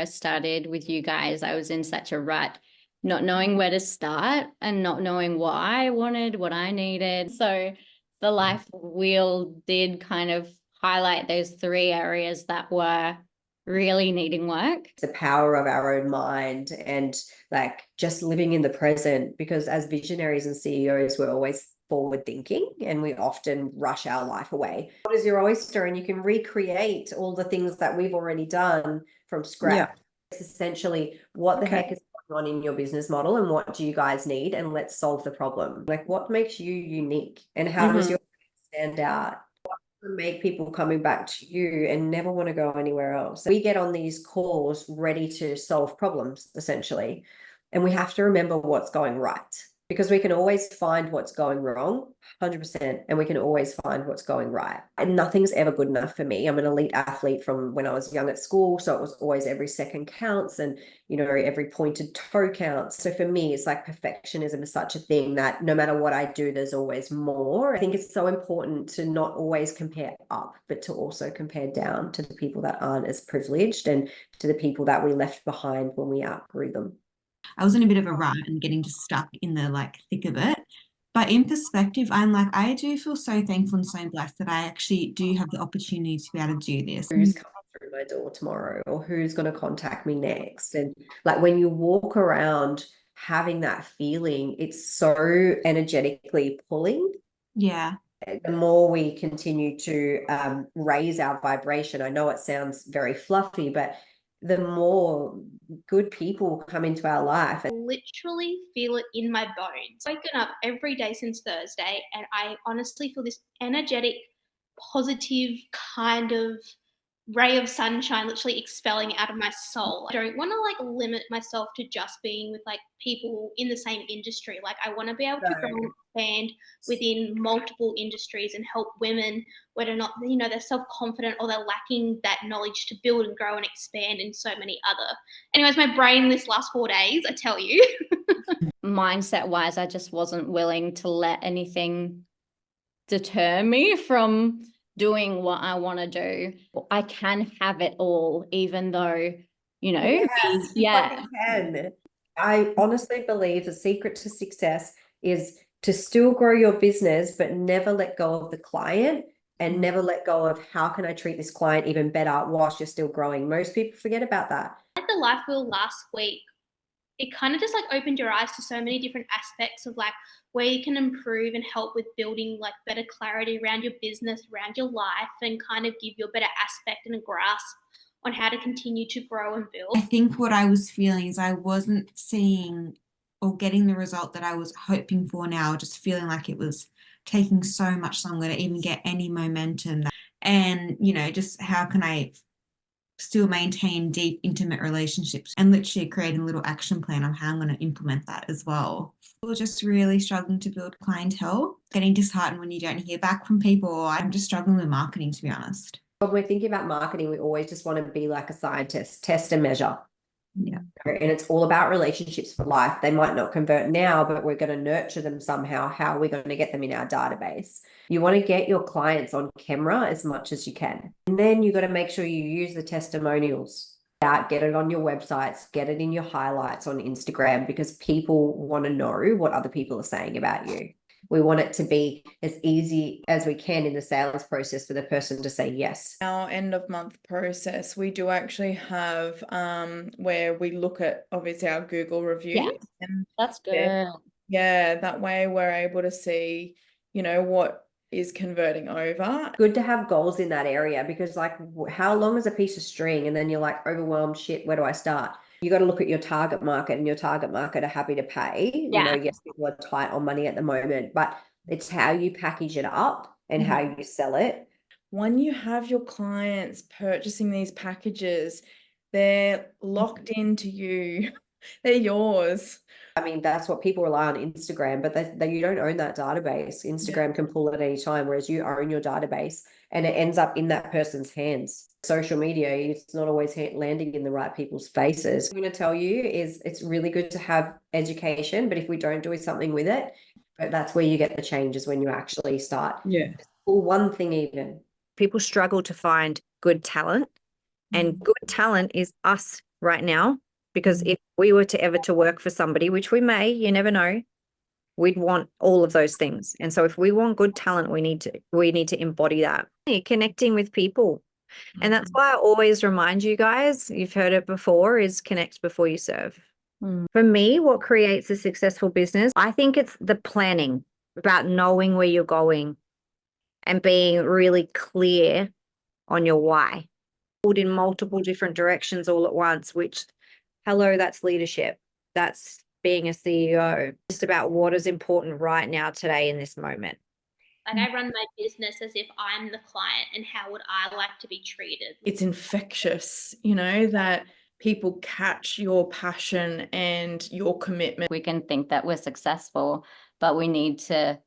first started with you guys, I was in such a rut, not knowing where to start and not knowing what I wanted, what I needed. So the life wheel did kind of highlight those three areas that were really needing work. The power of our own mind and like just living in the present, because as visionaries and CEOs, we're always forward thinking and we often rush our life away. What is your oyster? And you can recreate all the things that we've already done from scratch. Yeah. It's essentially what the heck is going on in your business model and what do you guys need, and let's solve the problem. Like, what makes you unique and how does your stand out? Make people coming back to you and never want to go anywhere else. We get on these calls ready to solve problems, essentially, and we have to remember what's going right, because we can always find what's going wrong, 100%, and we can always find what's going right. And nothing's ever good enough for me. I'm an elite athlete from when I was young at school, so it was always every second counts and, you know, every pointed toe counts. So for me, it's like perfectionism is such a thing that no matter what I do, there's always more. I think it's so important to not always compare up, but to also compare down to the people that aren't as privileged and to the people that we left behind when we outgrew them. I was in a bit of a rut and getting just stuck in the like thick of it. But in perspective, I'm like, I do feel so thankful and so blessed that I actually do have the opportunity to be able to do this. Who's coming through my door tomorrow, or who's going to contact me next? And like when you walk around having that feeling, it's so energetically pulling. Yeah. The more we continue to raise our vibration, I know it sounds very fluffy, but the more good people come into our life. I literally feel it in my bones. I've woken up every day since Thursday, and I honestly feel this energetic, positive kind of ray of sunshine literally expelling out of my soul. I don't want to like limit myself to just being with like people in the same industry. Like I want to be able to grow and expand within multiple industries and help women, whether or not, you know, they're self-confident or they're lacking that knowledge to build and grow and expand in so many other. Anyways, my brain this last 4 days, I tell you. Mindset wise, I just wasn't willing to let anything deter me from doing what I want to do. I can have it all, even though, you know, yes, yeah. you can. I honestly believe the secret to success is to still grow your business, but never let go of the client and never let go of how can I treat this client even better whilst you're still growing. Most people forget about that. At the life wheel last week, it kind of just like opened your eyes to so many different aspects of like where you can improve and help with building like better clarity around your business, around your life, and kind of give you a better aspect and a grasp on how to continue to grow and build. I think what I was feeling is I wasn't seeing or getting the result that I was hoping for now, just feeling like it was taking so much longer to even get any momentum. And, you know, just how can I still maintain deep, intimate relationships, and literally creating a little action plan on how I'm going to implement that as well. We're just really struggling to build clientele, getting disheartened when you don't hear back from people. I'm just struggling with marketing, to be honest. When we're thinking about marketing, we always just want to be like a scientist, test and measure. Yeah. And it's all about relationships for life. They might not convert now, but we're going to nurture them somehow. How are we going to get them in our database? You want to get your clients on camera as much as you can. And then you got to make sure you use the testimonials. Get it on your websites, get it in your highlights on Instagram, because people want to know what other people are saying about you. We want it to be as easy as we can in the sales process for the person to say yes. Our end of month process, we do actually have where we look at obviously our Google reviews. Yeah, and that's good. Yeah, that way we're able to see, you know, what is converting over. Good to have goals in that area, because like how long is a piece of string and then you're like overwhelmed, shit, where do I start? You got to look at your target market, and your target market are happy to pay. Yeah. You know, yes, people are tight on money at the moment, but it's how you package it up and how you sell it. When you have your clients purchasing these packages, they're locked into you. They're yours. I mean, that's what people rely on Instagram, but you don't own that database. Instagram can pull it at any time, whereas you own your database and it ends up in that person's hands. Social media, it's not always landing in the right people's faces. What I'm going to tell you is it's really good to have education, but if we don't do something with it, that's where you get the changes, when you actually start. Yeah. Or one thing even. People struggle to find good talent, and good talent is us right now, because if we were to ever to work for somebody, which we may, you never know, we'd want all of those things. And so if we want good talent, we need to embody that. Connecting with people. And that's why I always remind you guys, you've heard it before, is connect before you serve. For me, what creates a successful business, I think it's the planning, about knowing where you're going and being really clear on your why. Pulled in multiple different directions all at once, which, hello, that's leadership. That's being a CEO. Just about what is important right now, today, in this moment. Like, I run my business as if I'm the client, and how would I like to be treated? It's infectious, you know, that people catch your passion and your commitment. We can think that we're successful, but we need to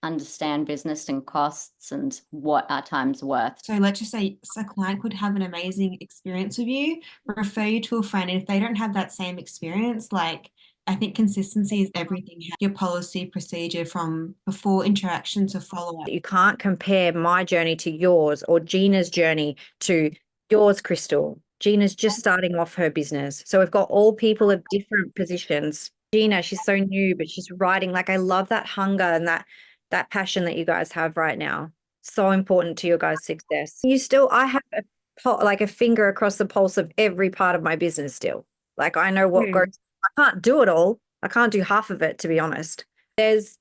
understand business and costs and what our time's worth. So let's just say a client could have an amazing experience with you, refer you to a friend, and if they don't have that same experience, like, I think consistency is everything. Your policy, procedure from before interaction to follow-up. You can't compare my journey to yours, or Gina's journey to yours, Crystal. Gina's just starting off her business. So we've got all people of different positions. Gina, she's so new, but she's writing. Like, I love that hunger and that passion that you guys have right now. So important to your guys' success. I have a finger across the pulse of every part of my business still. Like, I know what goes. I can't do it all. I can't do half of it, to be honest. There's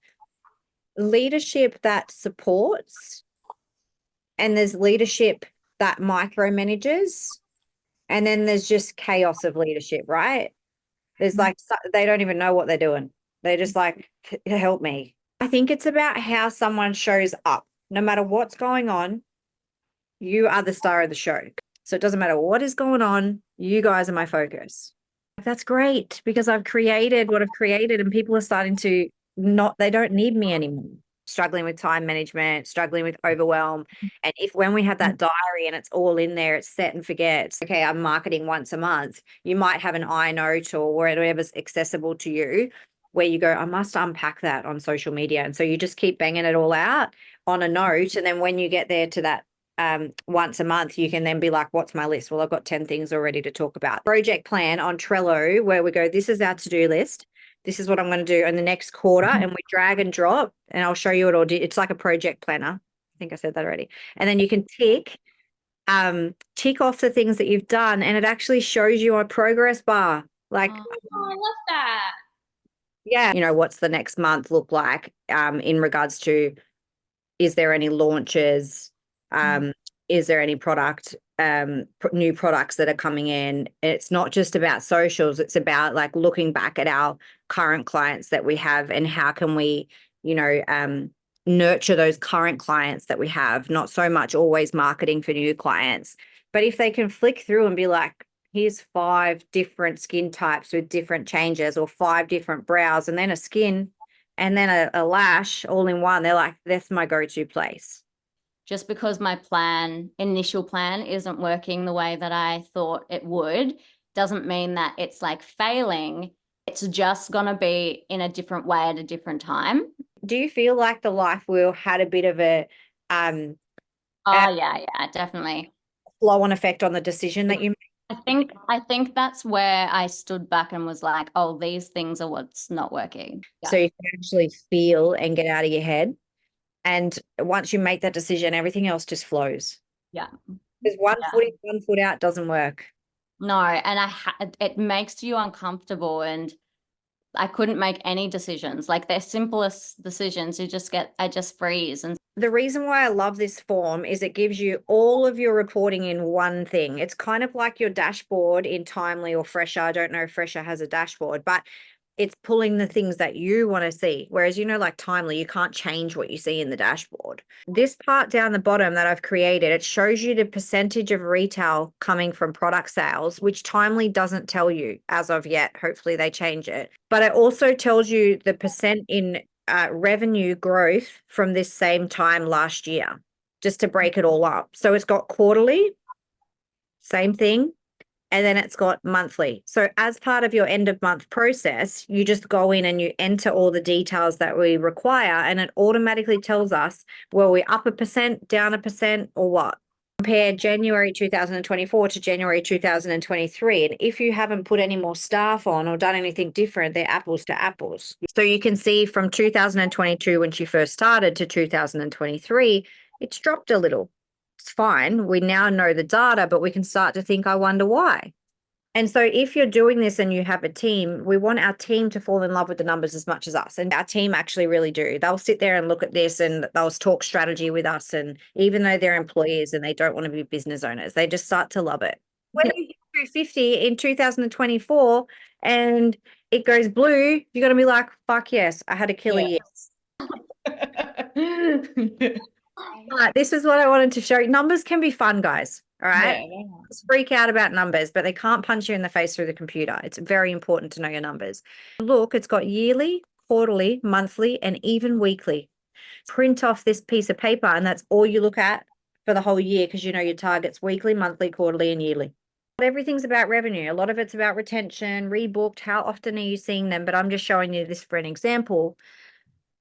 leadership that supports, and there's leadership that micromanages, and then there's just chaos of leadership, right? There's like, they don't even know what they're doing. They just like, help me. I think it's about how someone shows up. No matter what's going on, you are the star of the show. So it doesn't matter what is going on, you guys are my focus. That's great, because I've created what I've created, and people are starting to they don't need me anymore. Struggling with time management, struggling with overwhelm. And when we have that diary and it's all in there, it's set and forget. Okay, I'm marketing once a month. You might have an iNote or whatever's accessible to you, where you go, I must unpack that on social media. And so you just keep banging it all out on a note. And then when you get there to that once a month, you can then be like, what's my list? Well, I've got 10 things already to talk about. Project plan on Trello, where we go, this is our to-do list. This is what I'm going to do in the next quarter. And we drag and drop, and I'll show you it all. It's like a project planner. I think I said that already. And then you can tick off the things that you've done, and it actually shows you a progress bar. Like, Oh, I love that. Yeah, what's the next month look like in regards to, is there any launches? Is there any new products that are coming in? It's not just about socials. It's about like looking back at our current clients that we have, and how can we, nurture those current clients that we have, not so much always marketing for new clients. But if they can flick through and be like, here's 5 different skin types with different changes, or 5 different brows, and then a skin, and then a lash all in one, they're like, that's my go-to place. Just because my initial plan isn't working the way that I thought it would, doesn't mean that it's like failing. It's just going to be in a different way at a different time. Do you feel like the life wheel had a bit of a yeah, definitely flow-on effect on the decision that you made? I think that's where I stood back and was like, oh, these things are what's not working. Yeah. So you can actually feel and get out of your head. And once you make that decision, everything else just flows. Yeah. Because one foot in, one foot out doesn't work. No, and it makes you uncomfortable, and I couldn't make any decisions. Like, their simplest decisions, I just freeze. And the reason why I love this form is it gives you all of your reporting in one thing. It's kind of like your dashboard in Timely or Fresher. I don't know if Fresher has a dashboard, but it's pulling the things that you want to see. Whereas, like Timely, you can't change what you see in the dashboard. This part down the bottom that I've created, it shows you the percentage of retail coming from product sales, which Timely doesn't tell you as of yet. Hopefully they change it. But it also tells you the percent in revenue growth from this same time last year, just to break it all up. So it's got quarterly, same thing. And then it's got monthly. So as part of your end of month process, you just go in and you enter all the details that we require, and it automatically tells us, well, we're up 1%, down 1%, or what. Compare January 2024 to January 2023. And if you haven't put any more staff on or done anything different, they're apples to apples. So you can see from 2022, when she first started, to 2023, it's dropped a little. It's fine. We now know the data, but we can start to think, I wonder why. And so if you're doing this and you have a team, we want our team to fall in love with the numbers as much as us. And our team actually really do. They'll sit there and look at this and they'll talk strategy with us. And even though they're employees and they don't want to be business owners, they just start to love it. When you hit 250 in 2024 and it goes blue, you're going to be like, fuck yes, I had a killer year. But this is what I wanted to show you. Numbers can be fun, guys. All right. Yeah. Just freak out about numbers, but they can't punch you in the face through the computer. It's very important to know your numbers. Look, it's got yearly, quarterly, monthly, and even weekly. Print off this piece of paper, and that's all you look at for the whole year, because you know your targets weekly, monthly, quarterly, and yearly. But everything's about revenue. A lot of it's about retention, rebooked, how often are you seeing them? But I'm just showing you this for an example.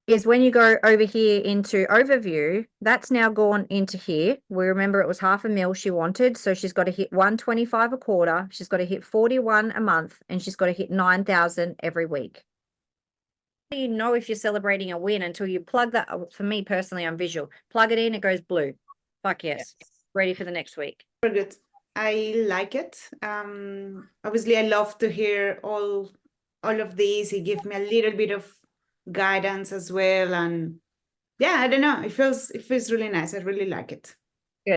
Is when you go over here into overview, that's now gone into here. We remember it was $500,000 she wanted. So she's got to hit 125 a quarter. She's got to hit 41 a month, and she's got to hit 9,000 every week. You know if you're celebrating a win until you plug that. For me personally, I'm visual. Plug it in, it goes blue. Fuck yes. Ready for the next week. Very good. I like it. Obviously, I love to hear all of these. It gives me a little bit of guidance as well, and yeah, I don't know, it feels really nice. I really like it.